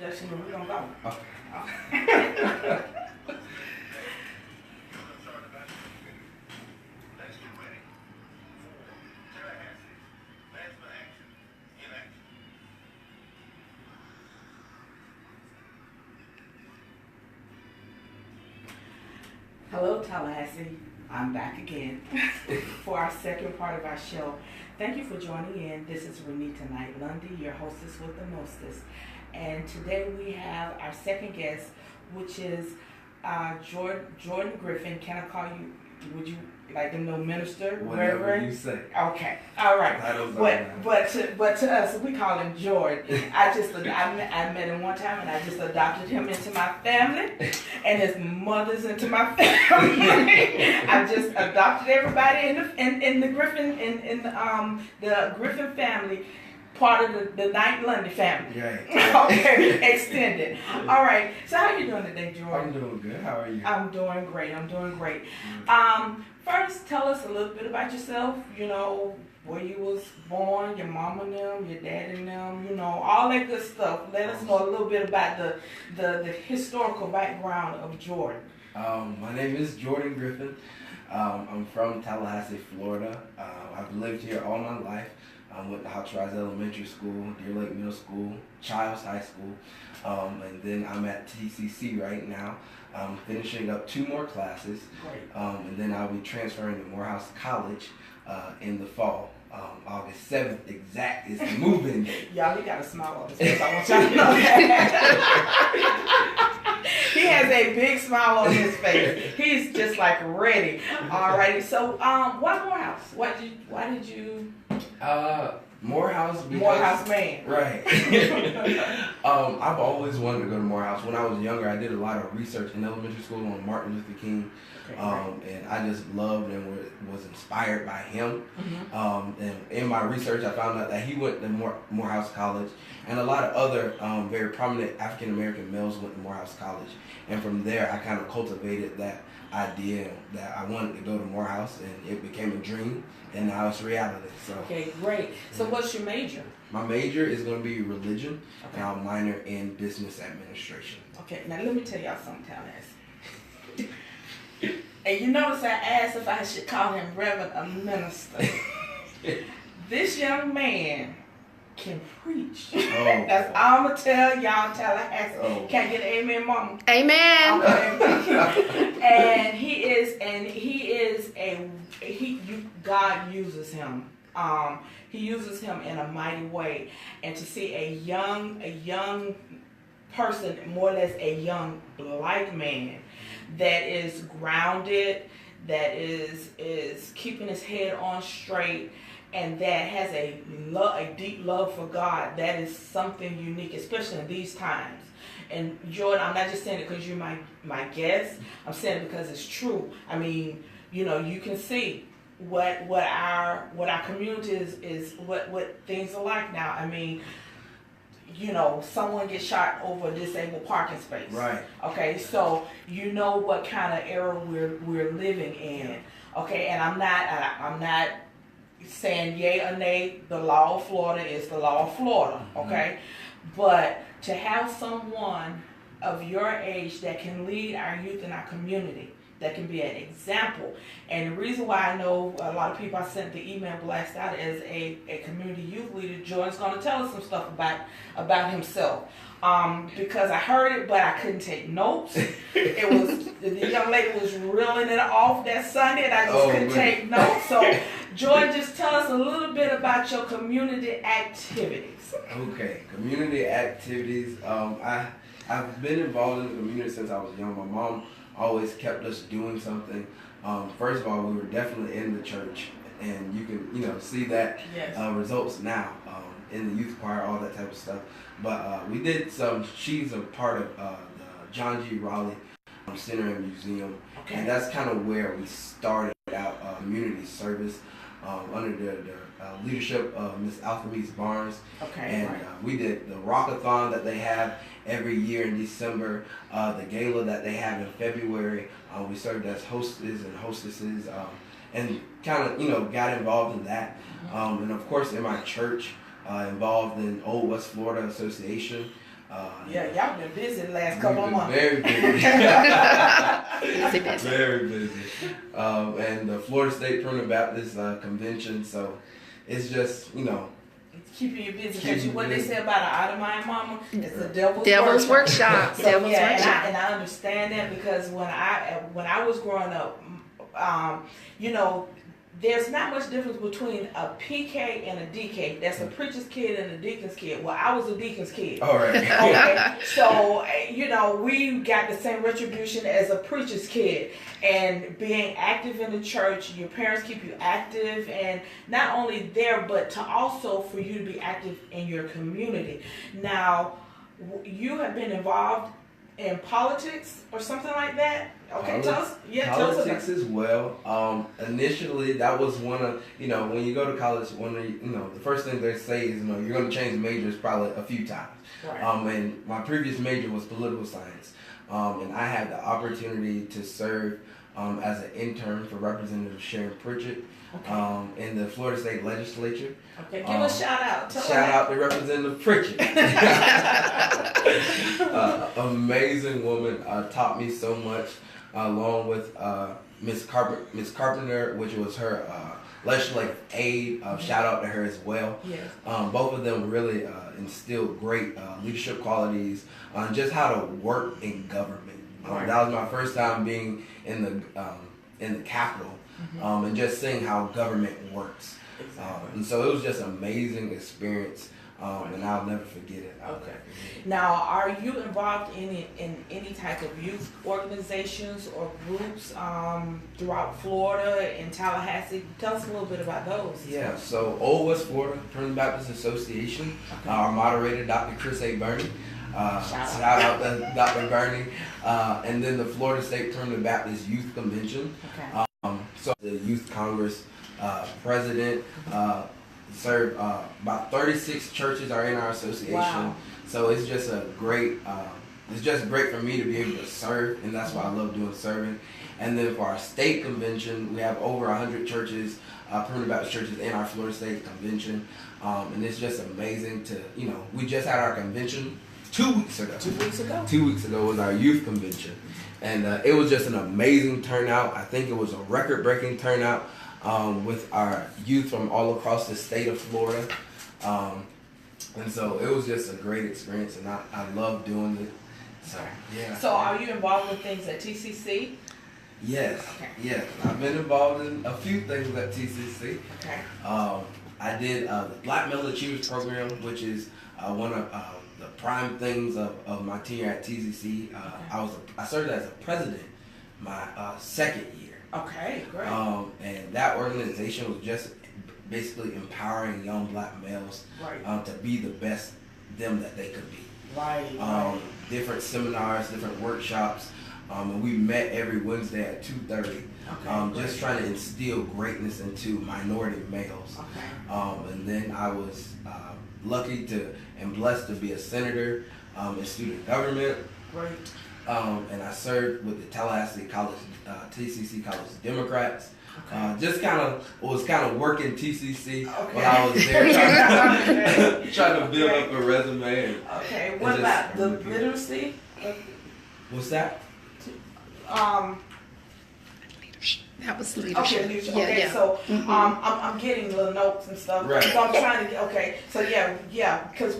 introduction and we're gonna go. Okay. Hello, Tallahassee. I'm back again for our second part of our show. Thank you for joining in. This is Renita Knight Lundy, your hostess with the mostest. And today we have our second guest, which is Jordan Griffin. Can I call you, would you like to know minister? Whatever Reverend? you say. Okay, all right. But to us, we call him Jordan. I met him one time and I just adopted him into my family, and his mother's into my family. I just adopted everybody in the Griffin the Griffin family. Part of the Knight Lundy family. Right. Okay, extended. All right. So how you doing today, Jordan? I'm doing good. How are you? I'm doing great. First, tell us a little bit about yourself. You know, where you was born, your mom and them, your dad and them. You know, all that good stuff. Let us know a little bit about the historical background of Jordan. My name is Jordan Griffin. I'm from Tallahassee, Florida. I've lived here all my life. I went to Rise Elementary School, Deer Lake Middle School, Childs High School, and then I'm at TCC right now. I'm finishing up 2 more classes, and then I'll be transferring to Morehouse College in the fall. August 7th exact is the move-in date. Y'all, he got a smile on his face. I want y'all to know that. He has a big smile on his face. He's just like ready. Alrighty. So, why Morehouse? Why did you? Morehouse. Morehouse man. Right. I've always wanted to go to Morehouse. When I was younger, I did a lot of research in elementary school on Martin Luther King. And I just loved and was inspired by him. And in my research, I found out that he went to Morehouse College, and a lot of other very prominent African American males went to Morehouse College. And from there, I kind of cultivated that idea that I wanted to go to Morehouse, and it became a dream, and now it's reality. So. Okay, great. So what's your major? My major is going to be religion, and I'll minor in business administration. Okay, now let me tell y'all something, Tallahassee. And you notice I asked if I should call him Reverend or minister. This young man can preach. That's all I'm going to tell y'all, Tallahassee. Can't get an amen, mama? Amen. Okay. God uses him. He uses him in a mighty way. And to see a young person, more or less a young black man, that is grounded, that is keeping his head on straight, and that has a deep love for God, that is something unique, especially in these times. And Jordan, I'm not just saying it because you're my guest. I'm saying it because it's true. I mean, you know, you can see what our community is what things are like now. I mean, you know, someone gets shot over a disabled parking space. Right. Okay, so you know what kind of era we're living in. Okay, and I'm not saying yay or nay. The law of Florida is the law of Florida. Okay, but to have someone of your age that can lead our youth in our community, that can be an example. And the reason why I know a lot of people I sent the email blast out as a community youth leader, Jordan's going to tell us some stuff about himself. Because I heard it, but I couldn't take notes. It was the young lady was reeling it off that Sunday, and I just couldn't take notes. So, Jordan, just tell us a little bit about your community activities. Okay, community activities. I've been involved in the community since I was young. My mom always kept us doing something. First of all, we were definitely in the church, and you can see that results now in the youth choir, all that type of stuff. But we did some. She's a part of the John G. Raleigh Center and Museum, and that's kind of where we started out community service under the leadership of Miss Althemise Barnes. And we did the Rockathon that they have every year in December, the gala that they have in February. We served as hostess and hostesses, and kind of got involved in that. And of course in my church, involved in Old West Florida Association, Yeah, y'all been busy the last couple of months. Very busy. Busy. Very busy. And the Florida State Permanent Baptist Convention, so it's just, It's keeping you busy Keeping because you what they busy. say about an Itemine mama, it's the devil's Devil's workshop. So Devil's yeah, workshop. and I understand that because when I was growing up, there's not much difference between a PK and a DK. That's a preacher's kid and a deacon's kid. Well, I was a deacon's kid. all right. Okay, so we got the same retribution as a preacher's kid, and being active in the church, your parents keep you active, and not only there, but to also for you to be active in your community. Now, you have been involved in politics or something like that. Okay, tell us Politics about as well. Initially, that was one of, when you go to college, one of, the first thing they say is, you're going to change majors probably a few times. Right. And my previous major was political science. And I had the opportunity to serve as an intern for Representative Sharon Pritchett in the Florida State Legislature. Okay, give a shout out. Shout out to Representative Pritchett. Amazing woman, taught me so much, along with Miss Carpenter, which was her legislative aide. Shout out to her as well. Yes. Both of them really instilled great leadership qualities on just how to work in government. Right. That was my first time being in the Capitol, and just seeing how government works. Exactly. And so it was just an amazing experience, and I'll never forget it. Okay. Now, are you involved in any type of youth organizations or groups throughout Florida and Tallahassee? Tell us a little bit about those. Yeah, so Old West Florida Permanent Baptist Association, our moderator, Dr. Chris A. Burney. Shout out to Dr. Burney. And then the Florida State Permanent Baptist Youth Convention. Okay. So the Youth Congress president, served about 36 churches are in our association. Wow. So it's just it's just great for me to be able to serve, and that's why I love doing serving. And then for our state convention, we have over 100 churches, Permanent Baptist churches in our Florida State Convention. And it's just amazing to, we just had our convention 2 weeks ago. 2 weeks ago? 2 weeks ago was our youth convention. And it was just an amazing turnout. I think it was a record-breaking turnout with our youth from all across the state of Florida. And so it was just a great experience, and I love doing it. So, yeah. So are you involved with things at TCC? Yes. Okay. Yes. I've been involved in a few things at TCC. Okay. I did the Black Male Achievers Program, which is one of the prime things of my tenure at TCC. I served as a president my second year. Okay, great. And that organization was just basically empowering young black males Right. to be the best them that they could be. Right. Different seminars, different workshops, and we met every Wednesday at 2:30. Okay, Just trying to instill greatness into minority males. Okay. And then I was lucky and blessed to be a senator in student government. Great. And I served with the Tallahassee College, TCC College Democrats. Okay. Just was working TCC Okay. while I was there, trying to build up a resume. Okay. What about the literacy? What's that? That was leadership. Okay, leadership. Yeah, Okay, yeah. so I'm getting little notes and stuff. Right. So I'm trying to. Okay, so yeah, because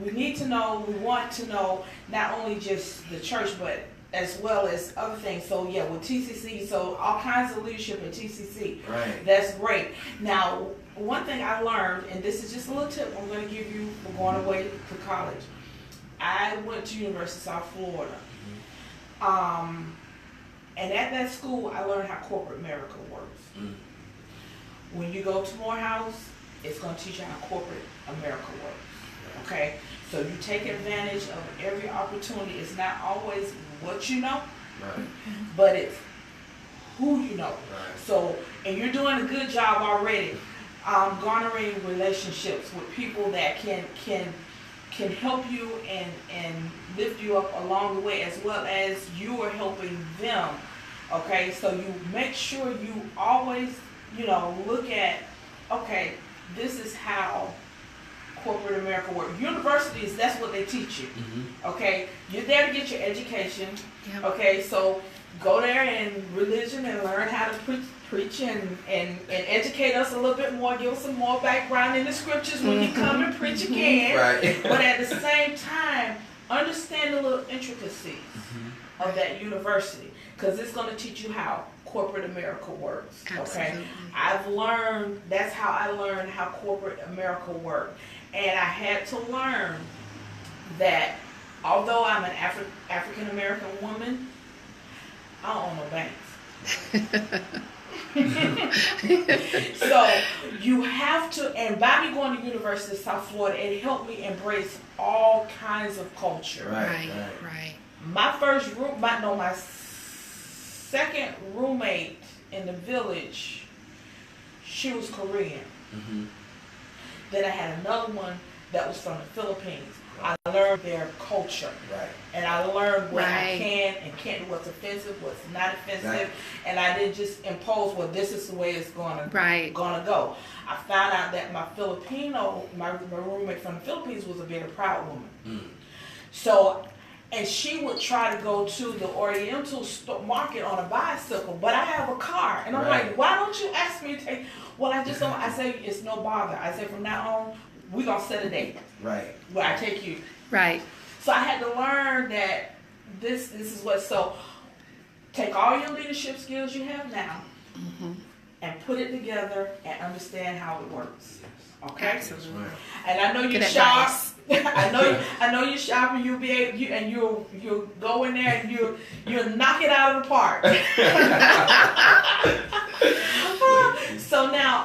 we need to know. We want to know not only just the church, but as well as other things. So yeah, with TCC, so all kinds of leadership at TCC. Right. That's great. Now, one thing I learned, and this is just a little tip I'm going to give you for going away to college. I went to University of South Florida. And at that school, I learned how corporate America works. Mm. When you go to Morehouse, it's going to teach you how corporate America works. Okay? So you take advantage of every opportunity. It's not always what you know, Right. but it's who you know. Right. So, and you're doing a good job already, garnering relationships with people that can help you and lift you up along the way, as well as you are helping them. Okay, so you make sure you always, look at, okay, this is how corporate America work. Universities, that's what they teach you. Okay, you're there to get your education. Yep. Okay, so go there in religion and learn how to preach and educate us a little bit more. Give us some more background in the scriptures when you come and preach again. Right. But at the same time, understand the little intricacies of that university, because it's going to teach you how corporate America works. Okay, Absolutely. I've learned, that's how I learned how corporate America works. And I had to learn that although I'm an African American woman, I don't own no banks. So you have to, and by me going to University of South Florida, it helped me embrace all kinds of culture. Right. My my second roommate in the village, she was Korean. Then I had another one that was from the Philippines. I learned their culture. Right. And I learned what I Right. can and can't do, what's offensive, what's not offensive. Right. And I didn't just impose, well, this is the way it's gonna go. I found out that my roommate from the Philippines was a very proud woman. So, and she would try to go to the Oriental market on a bicycle, but I have a car. And I'm like, why don't you ask me to take, well, I just don't, I say, it's no bother. I said, from now on, we're going to set a date. Right. Where I take you. Right. So I had to learn that this is what, so take all your leadership skills you have now and put it together and understand how it works. Okay? Absolutely. And I know you're Good sharp. advice. I know you're sharp, and you'll be able, you'll go in there and you'll knock it out of the park. So now,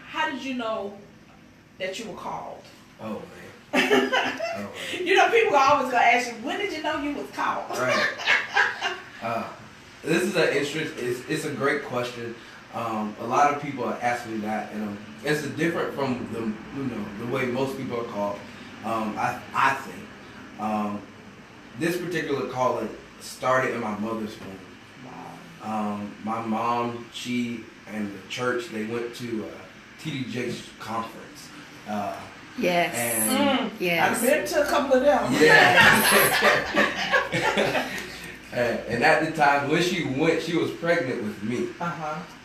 how did you know that you were called? Oh man. You know, people are always gonna ask you, when did you know you was called? Right. This is it's a great question. A lot of people are asking me that, and it's different from the way most people are called. I think this particular calling started in my mother's womb. Wow. My mom, she and the church, they went to TDJ's conference. Yes. And Yes. I've been to a couple of them. Yeah. And at the time when she went, she was pregnant with me.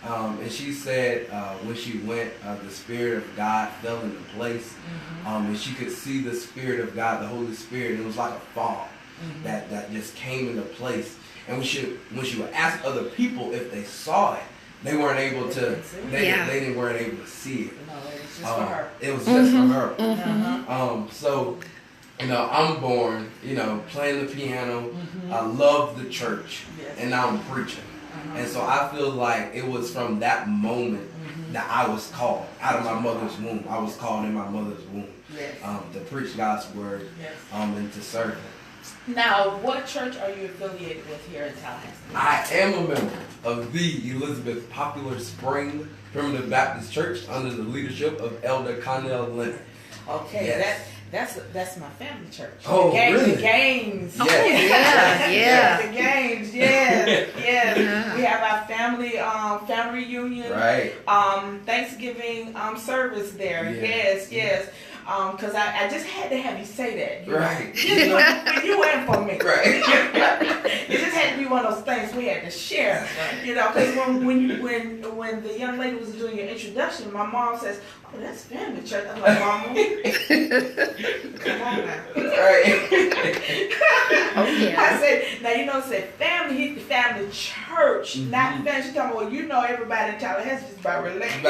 And she said when she went, the Spirit of God fell into place. And she could see the Spirit of God, the Holy Spirit. It was like a fog that just came into place. And when she would ask other people if they saw it, they weren't able to. They weren't able to see it. No, it was just for her. It was just for her. So, I'm born, playing the piano. I love the church, and now I'm preaching. And so I feel like it was from that moment that I was called out of my mother's womb. I was called in my mother's womb to preach God's word and to serve Him. Now, what church are you affiliated with here in Tallahassee? I am a member of the Elizabeth Popular Spring Primitive Baptist Church under the leadership of Elder Connell Leonard. Okay, Yes. that's my family church. Oh, really? The Gaines. Oh, yeah. The Gaines, yes. We have our family reunion. Right. Thanksgiving service there. Yeah. Yes. Because I just had to have you say that. Right. You went for me. Right. It just had to be one of those things we had to share. Because when the young lady was doing your introduction, my mom says, "Oh, that's family church." I'm like, "Mama, come on now." Right. Oh, yeah. I said, now it said family, family church, not family. She's talking about, everybody in Tallahassee is about religion.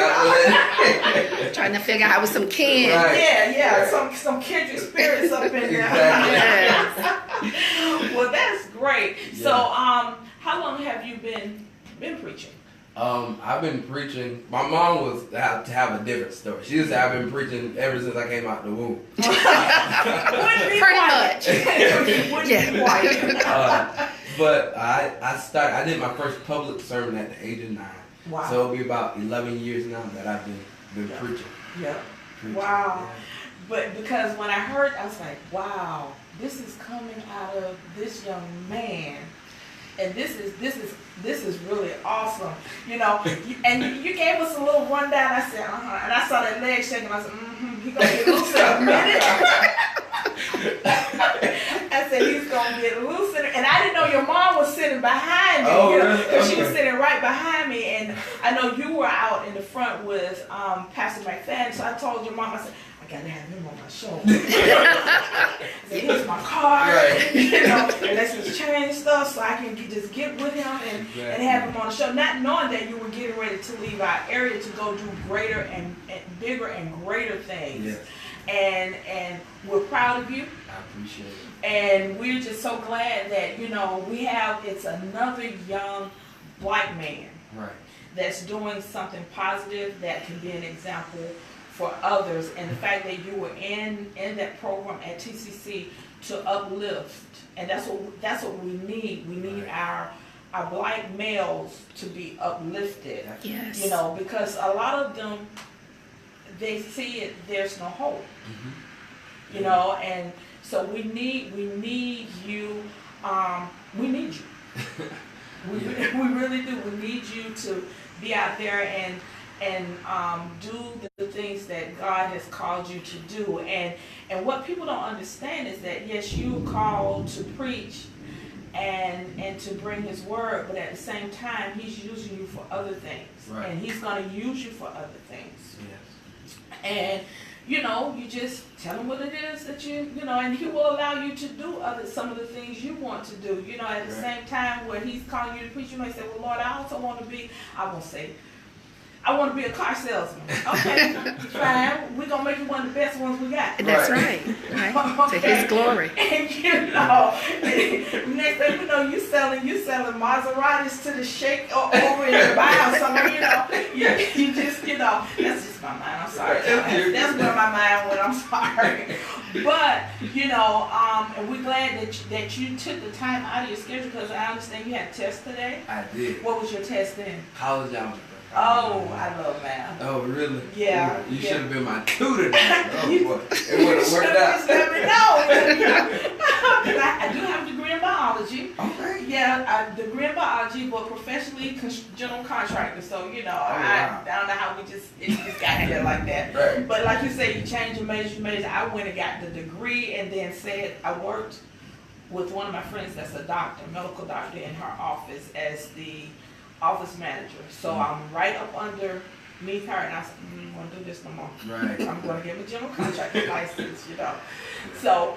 Trying to figure out with some kin. Right. Yeah. Some kindred spirits up in there. Exactly. Well, that's great. Yeah. So, how long have you been preaching? I've been preaching. My mom was to have a different story. She said I've been preaching ever since I came out the womb. Pretty much. But I did my first public sermon at the age of 9. Wow. So it'll be about 11 years now that I've been preaching. Yeah. Preaching. Wow. Yeah. But because when I heard, I was like, wow, this is coming out of this young man. and this is really awesome, you know. And you gave us a little rundown. I said, and I saw that leg shaking. I said, he gonna get loose in a minute. I said he's gonna get loose in it. And I didn't know your mom was sitting behind me. Oh, you know, really? because she Okay. was sitting right behind me, and I know you were out in the front with Pastor McFadden. So I told your mom, I said, I gotta have him on my show. I said, here's my card, Right. you know, and let's just change stuff so I can just get with him and have him on the show. Not knowing that you were getting ready to leave our area to go do greater and bigger and greater things. Yes. And we're proud of you. I appreciate it. And we're just so glad that, you know, it's another young black man Right. that's doing something positive that can be an example for others. And the fact that you were in that program at TCC to uplift, and that's what we need. We need our black males to be uplifted. Yes. You know, because a lot of them, they see it, there's no hope. Mm-hmm. You know, and so we need you. We need you. We really do. We need you to be out there and do the things that God has called you to do. And what people don't understand is that yes, you are called to preach and to bring His word, but at the same time, He's using you for other things, Right. and He's going to use you for other things. Yes. And you know, you just tell Him what it is that you know, and He will allow you to do some of the things you want to do. You know, at the same time where He's calling you to preach, you may say, well, Lord, I also want to be, I want to be a car salesman. Okay, fine. We're going to make you one of the best ones we got. That's right. To His glory. And you know, next thing you know, you selling Maseratis to the shake over in the bar somewhere, you know. You just, you know, that's just my mind. I'm sorry. That's where my mind went. I'm sorry. But, you know, and we're glad that you took the time out of your schedule, because I understand you had a test today. I did. What was your test in? College algebra. Oh, I love math. Oh, really? Yeah. You should have been my tutor. Oh, You- boy. It would have worked out. Just let me know. Because I do have a degree in biology. Okay. Yeah, a degree in biology, but professionally general contractor. So, you know, wow. I don't know how it just got here like that. Right. But like you said, you change your major. I went and got the degree and then said I worked with one of my friends that's a doctor, medical doctor, in her office as the office manager. So I'm right up underneath her, and I said, I don't want to do this no more. Right. I'm going to get a general contractor license, you know. So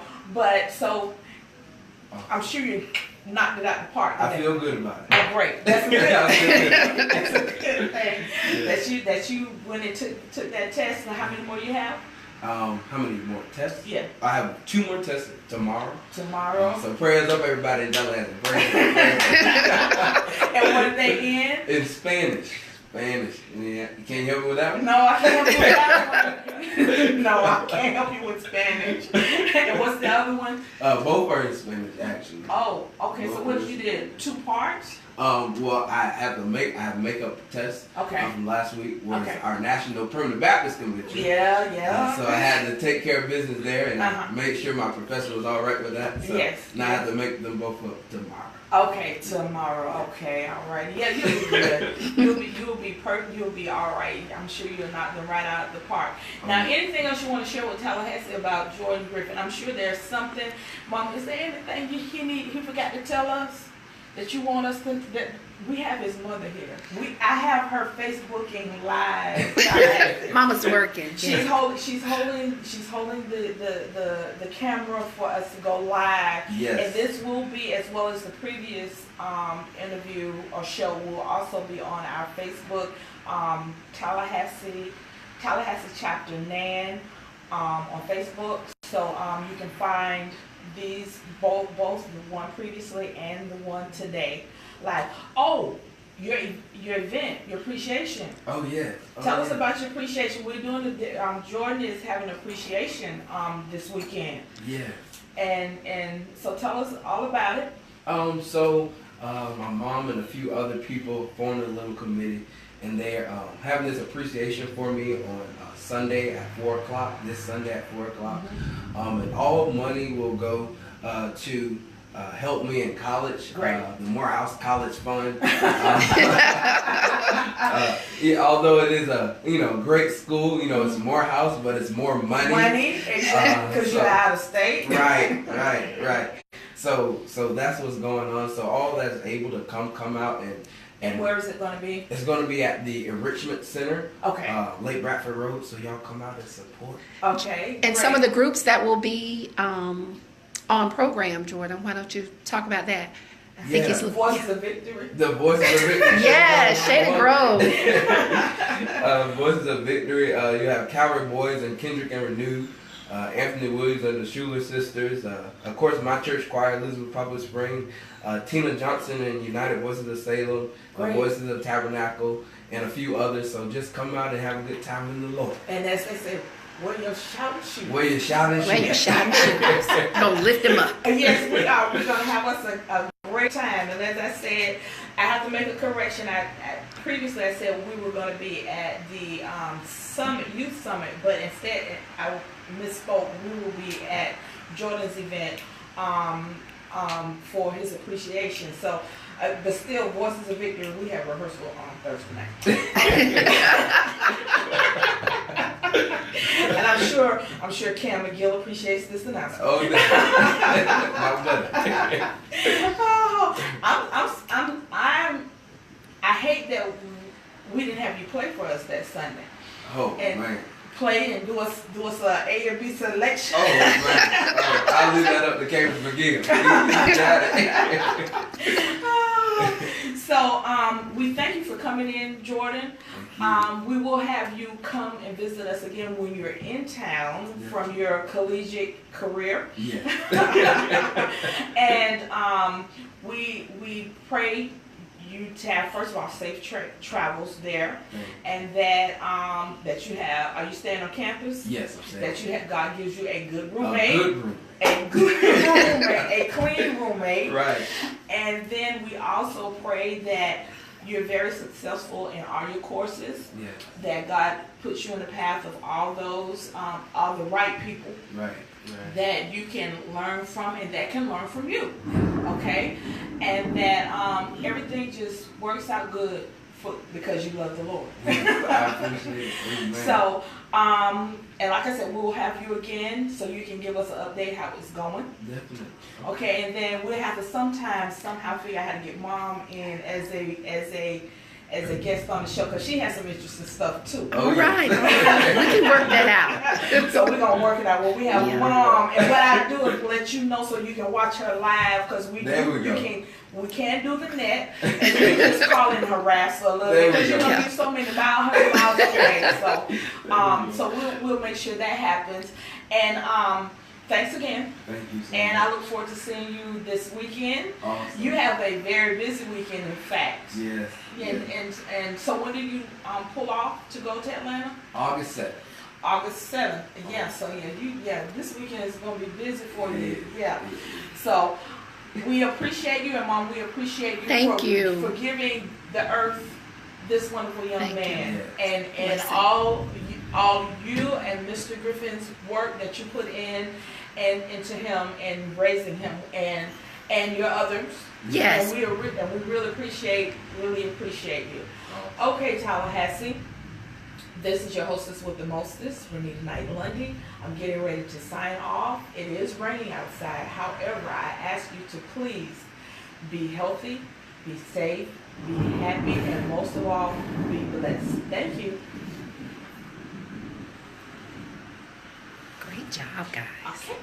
I'm sure you knocked it out the park. I feel good about it. Oh, great. That's a good I thing. feel good. That's a good thing. Yeah. That you went and took that test. And how many more you have? How many more tests? Yeah. I have 2 more tests tomorrow. Tomorrow. So prayers up, everybody in Tallahassee. Prayers up. And what are they in? In Spanish. Spanish. Yeah. You can't help me with that one? No, I can't help you with that one. No, I can't help you with Spanish. And what's the other one? Both are in Spanish, actually. Oh, okay. So what you did? 2 parts? Well, I have makeup test Okay. from last week was Okay. our National Permanent Baptist Convention. Yeah. So I had to take care of business there and Uh-huh. make sure my professor was all right with that. So Yes, now I have to make them both up tomorrow. Okay, tomorrow. Okay, all right. Yeah, you'll be good. You'll be perfect. You'll be all right. I'm sure you'll knock them right out of the park. Now, anything else you want to share with Tallahassee about Jordan Griffin? I'm sure there's something. Mom, is there anything he forgot to tell us that you want us to? That we have his mother here. I have her Facebooking live. Mama's working. She's holding the camera for us to go live. Yes. And this will be, as well as the previous interview or show, will also be on our Facebook, Tallahassee Chapter NAN on Facebook. So you can find these both the one previously and the one today live. Oh, your event, your appreciation. Oh yeah. Tell us about your appreciation. We're doing Jordan is having appreciation this weekend. Yeah. And so tell us all about it. So my mom and a few other people formed a little committee, and they're having this appreciation for me on Sunday at 4 o'clock. This Sunday at 4 o'clock, and all money will go to helped me in college. Great. The Morehouse College Fund. Yeah, although it is a great school, it's Morehouse, but it's more money. Money, exactly, because you're out of state. Right. So that's what's going on. So all that's able to come out And where is it going to be? It's going to be at the Enrichment Center, Okay. Lake Bradford Road. So y'all come out and support. Okay. And some of the groups that will be on program, Jordan, why don't you talk about that? I think it's Voices of Victory. The Voices of Victory. Yeah, Shady Grove. Voices of Victory. You have Calvary Boys and Kendrick and Renew, Anthony Williams and the Schuler Sisters. Of course, my church choir, Elizabeth Public Spring. Tina Johnson and United Voices of Salem, Voices of Tabernacle, and a few others. So just come out and have a good time in the Lord. And as they say, where your shout shoes. Where you shouting shoes. Where you shouting shoes. Gonna lift them up. Yes, we are. We're going to have us a great time. And as I said, I have to make a correction. Previously I said we were going to be at the Youth Summit, but instead I misspoke. We will be at Jordan's event for his appreciation. So, but still, Voices of Victory, we have rehearsal on Thursday night. And I'm sure Cam McGill appreciates this announcement. Oh, I hate that we didn't have you play for us that Sunday. Oh, and man. Play and do us a A or B selection. Oh, man. I'll leave that up to Cam McGill. So we thank you for coming in, Jordan. We will have you come and visit us again when you're in town from your collegiate career. Yeah. And we pray you to have, first of all, safe travels there, and that you have. Are you staying on campus? Yes, I'm staying. That you have. God gives you a good roommate. A good room. A good roommate, a clean roommate. Right. And then we also pray that you're very successful in all your courses. Yeah. That God puts you in the path of all those, all the right people. Right. That you can learn from and that can learn from you. Okay? And that everything just works out good because you love the Lord. I appreciate it. Amen. So, and like I said, we will have you again so you can give us an update how it's going. Definitely. Okay, and then we'll have to somehow figure out how to get Mom in as a guest on the show because she has some interesting stuff too. Oh, yeah. Right. We can work that out. So we're gonna work it out. Well, we have Mom, and what I do is let you know so you can watch her live because we can't do the net, and we just call and harass her a little bit because do so many miles away. So we'll make sure that happens. And thanks again. Thank you so And much. I look forward to seeing you this weekend. Awesome. You have a very busy weekend, in fact. Yes. And so when did you pull off to go to Atlanta? August 7th. August 7th. Yeah. So this weekend is going to be busy for you. Yeah. So we appreciate you, and Mom, we appreciate you. Thank you for giving the earth this wonderful young man, you. and all you and Mr. Griffin's work that you put in and into him and raising him and your others. Yes. And we really appreciate you. Okay, Tallahassee. This is your hostess with the mostest, Renita Knight Lundy. I'm getting ready to sign off. It is raining outside. However, I ask you to please be healthy, be safe, be happy, and most of all, be blessed. Thank you. Great job, guys. Okay.